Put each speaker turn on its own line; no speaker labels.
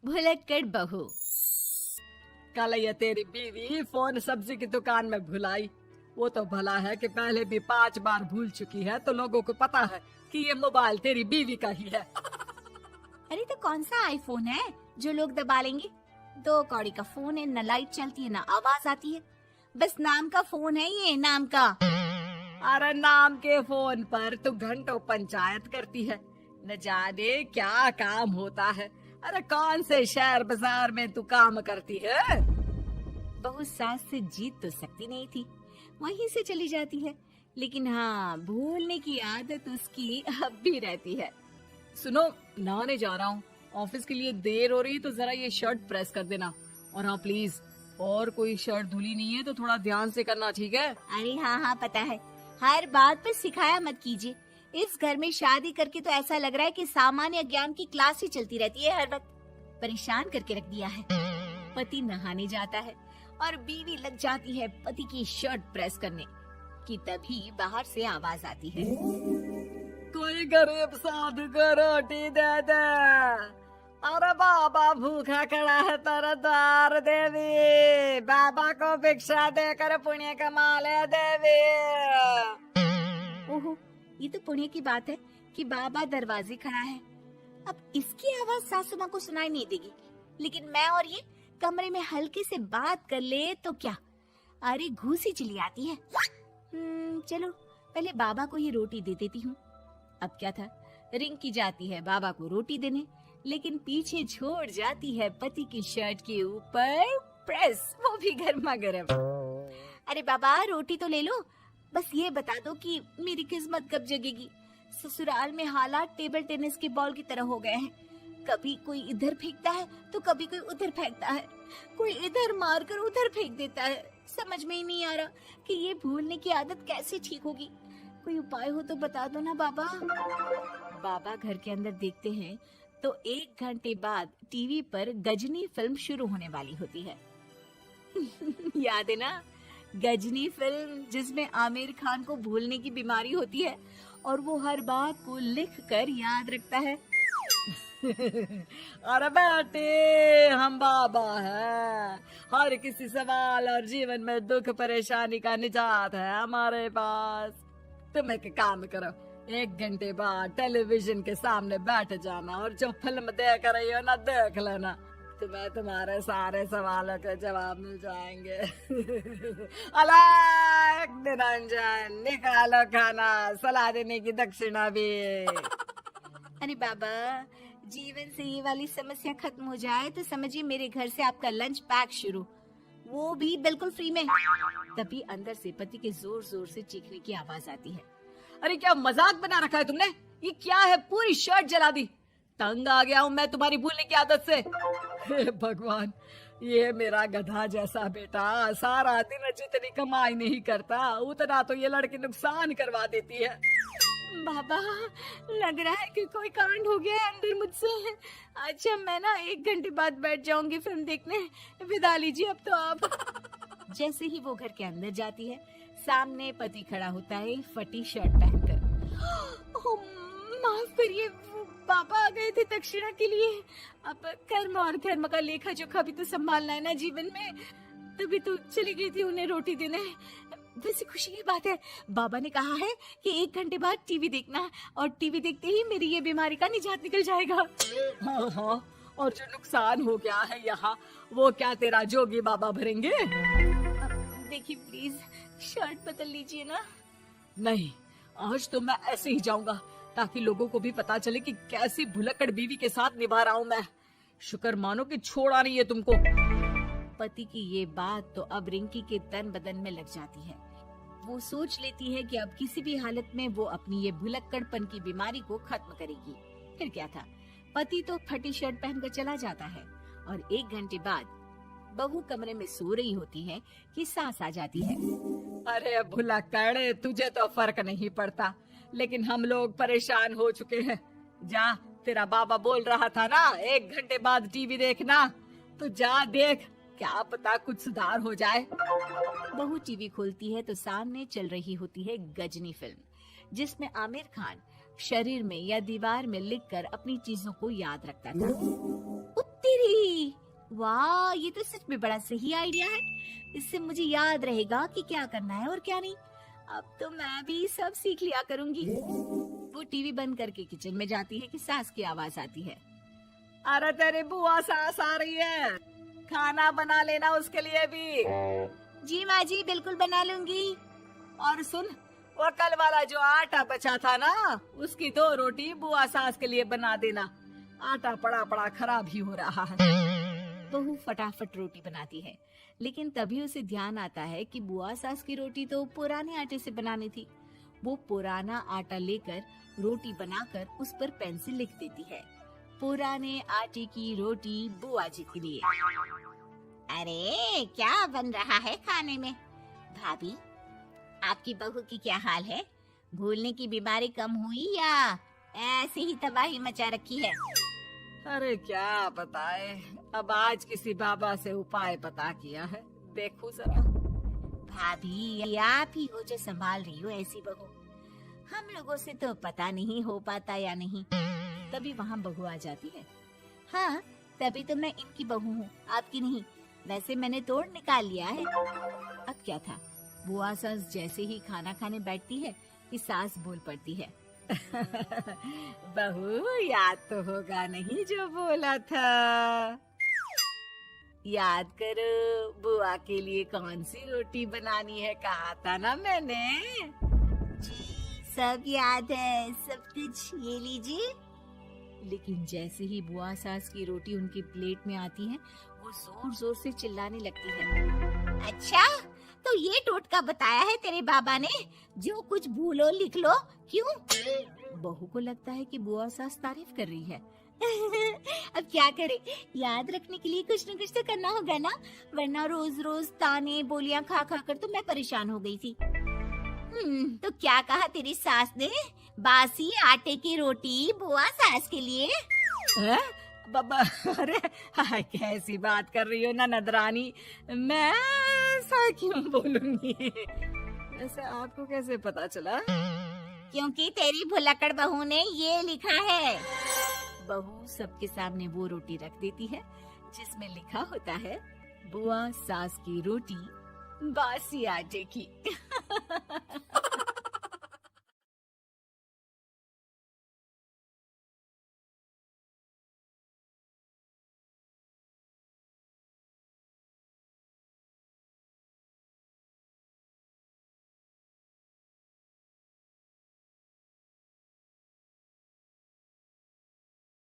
भुलक्कड़ बहू।
कल ये तेरी बीवी फोन सब्जी की दुकान में भुलाई। वो तो भला है कि पहले भी 5 बार भूल चुकी है, तो लोगों को पता है कि ये मोबाइल तेरी बीवी का ही है।
अरे तो कौन सा आईफोन है जो लोग दबा लेंगे? 2 कौड़ी का फोन है, न लाइट चलती है, न आवाज आती है। बस नाम का फोन है, ये नाम का।
अरे नाम के फोन पर तू घंटों पंचायत करती है, न जाने क्या काम होता है। अरे कौन से शहर बाजार में तू काम करती है?
बहू सास से जीत तो सकती नहीं थी, वहीं से चली जाती है। लेकिन हाँ, भूलने की आदत उसकी अब भी रहती है।
सुनो, नहाने जा रहा हूँ, ऑफिस के लिए देर हो रही है, तो जरा ये शर्ट प्रेस कर देना। और हाँ प्लीज, और कोई शर्ट धुली नहीं है तो थोड़ा ध्यान से करना, ठीक है?
अरे हाँ पता है, हर बात पर सिखाया मत कीजिए। इस घर में शादी करके तो ऐसा लग रहा है कि सामान्य ज्ञान की क्लास ही चलती रहती है, हर वक्त परेशान करके रख दिया है। पति नहाने जाता है और बीवी लग जाती है पति की शर्ट प्रेस करने कि तभी बाहर से आवाज आती है,
कोई गरीब साधु को रोटी दे दे। अरे बाबा भूखा खड़ा है तेरा द्वार देवी, बाबा को भिक्षा देकर पुण्य कमा ले देवी।
ओहो, ये तो पुण्य की बात है कि बाबा दरवाजे खड़ा है। अब इसकी आवाज सासू माँ को सुनाई नहीं देगी, लेकिन मैं और ये कमरे में हल्के से बात कर ले तो क्या, अरे घूसी चली आती है। चलो पहले बाबा को ये रोटी दे देती हूँ। अब क्या था, रिंग की जाती है बाबा को रोटी देने, लेकिन पीछे छोड़ जाती है पति की शर्ट के ऊपर प्रेस, वो भी गर्मा गर्म। अरे बाबा रोटी तो ले लो, बस ये बता दो कि मेरी किस्मत कब जगेगी। ससुराल में हालात टेबल टेनिस के बॉल की तरह हो गए हैं, कभी कोई इधर फेंकता है तो कभी कोई उधर फेंकता है, कोई इधर मारकर उधर फेंक देता है। समझ में ही नहीं आ रहा कि ये भूलने की आदत कैसे ठीक होगी। कोई उपाय हो तो बता दो ना बाबा। बाबा घर के अंदर देखते हैं तो 1 घंटे बाद टीवी पर गजनी फिल्म शुरू होने वाली होती है। याद है ना, गजनी फिल्म जिसमें आमिर खान को भूलने की बीमारी होती है और वो हर बात को लिख कर याद रखता है।
अरे बेटे, हम बाबा हैं, हर किसी सवाल और जीवन में दुख परेशानी का निजात है हमारे पास। तुम एक काम करो, 1 घंटे बाद टेलीविजन के सामने बैठ जाना और जो फिल्म देख रही हो ना देख लेना, तुम्हें तुम्हारे सारे सवालों के जवाब मिल जाएंगे। अलग निरंजन, निकालो खाना, सलाह देने की दक्षिणा भी।
अरे बाबा, जीवन से ये वाली समस्या खत्म हो जाए तो समझिए मेरे घर से आपका लंच पैक शुरू, वो भी बिल्कुल फ्री में। तभी अंदर से पति के जोर जोर से चीखने की आवाज आती है।
अरे क्या मजाक बना रखा है तुमने? ये क्या है, पूरी शर्ट जला दी। तंग आ गया हूँ मैं तुम्हारी भूलने की आदत से। हे भगवान, ये मेरा गधा जैसा बेटा सारा दिन जितनी कमाई नहीं करता उतना तो ये लड़की नुकसान करवा देती है।
बाबा, लग रहा है कि कोई कांड हो गया है अंदर मुझसे। अच्छा मैं ना 1 घंटे बाद बैठ जाऊंगी फिल्म देखने, विदा लीजिए अब तो आप। जैसे ही वो घर के अंदर जाती है, सामने पति खड़ा होता है फटी शर्ट पहनकर। ओह, माफ करिए, पापा आ गए थे दक्षिणा के लिए। अब कर्म और धर्म का लेखा जोखा भी तो संभालना है ना जीवन में, तभी तो चली गई थी उन्हें रोटी देने। वैसे खुशी की बात है, बाबा ने कहा है कि 1 घंटे बाद टीवी देखना, और टीवी देखते ही मेरी ये बीमारी का निजात निकल जाएगा।
हाँ, और जो नुकसान हो गया है यहाँ, वो क्या तेरा जोगी बाबा भरेंगे?
देखिए प्लीज, शर्ट बदल लीजिए ना।
नहीं, आज तो मैं ऐसे ही जाऊंगा ताकि लोगों को भी पता चले कि कैसी भुलक्कड़ बीवी के साथ निभा रहा हूँ मैं। शुक्र मानो कि छोड़ा नहीं है तुमको।
पति की ये बात तो अब रिंकी के तन बदन में लग जाती है। वो सोच लेती है कि अब किसी भी हालत में वो अपनी ये भुलक्कड़पन की बीमारी को खत्म करेगी। फिर क्या था, पति तो फटी शर्ट पहनकर चला जाता है और 1 घंटे बाद बहू कमरे में सो रही होती है कि सास आ जाती है।
अरे भुलक्कड़, तुझे तो फर्क नहीं पड़ता, लेकिन हम लोग परेशान हो चुके हैं। जा, तेरा बाबा बोल रहा था ना 1 घंटे बाद टीवी देखना, तो जा देख, क्या पता कुछ सुधार हो जाए।
बहू टीवी खोलती है तो सामने चल रही होती है गजनी फिल्म, जिसमें आमिर खान शरीर में या दीवार में लिखकर अपनी चीजों को याद रखता था। तेरी वाह, ये तो सच में बड़ा सही आइडिया है। इससे मुझे याद रहेगा कि क्या करना है और क्या नहीं। अब तो मैं भी सब सीख लिया करूंगी। वो टीवी बंद करके किचन में जाती है कि सास की आवाज आती है।
अरे तेरी बुआ सास आ रही है, खाना बना लेना उसके लिए भी।
जी माँ जी, बिल्कुल बना लूंगी।
और सुन, वो कल वाला जो आटा बचा था ना, उसकी 2 रोटी बुआ सास के लिए बना देना। आटा पड़ा पड़ा खराब ही हो रहा है।
बहू फटाफट रोटी बनाती है, लेकिन तभी उसे ध्यान आता है कि बुआ सास की रोटी तो पुराने आटे से बनानी थी। वो पुराना आटा लेकर रोटी बनाकर उस पर पेन से लिख देती है, पुराने आटे की रोटी बुआ जी के लिए। अरे क्या बन रहा है खाने में? भाभी, आपकी बहू की क्या हाल है? भूलने की बीमारी कम हुई या ऐसे ही तबाही मचा रखी है?
अरे क्या बताए, अब आज किसी बाबा से उपाय पता किया है, देखो जरा।
भाभी, ये आप ही हो जो संभाल रही हो ऐसी बहू। हम लोगों से तो पता नहीं हो पाता या नहीं। तभी वहाँ बहू आ जाती है। हाँ, तभी तो मैं इनकी बहू हूँ, आपकी नहीं। वैसे मैंने तोड़ निकाल लिया है। अब क्या था, बुआ सास जैसे ही खाना खाने बैठती है कि सास बोल पड़ती है।
बहू, याद तो होगा नहीं जो बोला था? याद करो, बुआ के लिए कौन सी रोटी बनानी है, कहा था ना मैंने।
जी, सब याद है, सब कुछ। ये लीजिए। लेकिन जैसे ही बुआ सास की रोटी उनकी प्लेट में आती है, वो जोर जोर से चिल्लाने लगती है। अच्छा, तो ये टोटका बताया है तेरे बाबा ने, जो कुछ भूलो लिख लो, क्यों? बहू को लगता है कि बुआ सास तारीफ कर रही है। अब क्या करे, याद रखने के लिए कुछ न कुछ तो करना होगा ना, वरना रोज रोज ताने बोलियां खा खा कर तो मैं परेशान हो गई थी। तो क्या कहा तेरी सास ने? बासी आटे की रोटी बुआ सास के लिए?
है? बाबा, अरे हाय, कैसी बात कर रही हो ना नदरानी, मैं ऐसा क्यों बोलूंगी? ऐसे आपको कैसे पता चला?
क्योंकि तेरी भुलक्कड़ बहू ने ये लिखा है। बहू सबके सामने वो रोटी रख देती है जिसमें लिखा होता है, बुआ सास की रोटी बासी आटे की।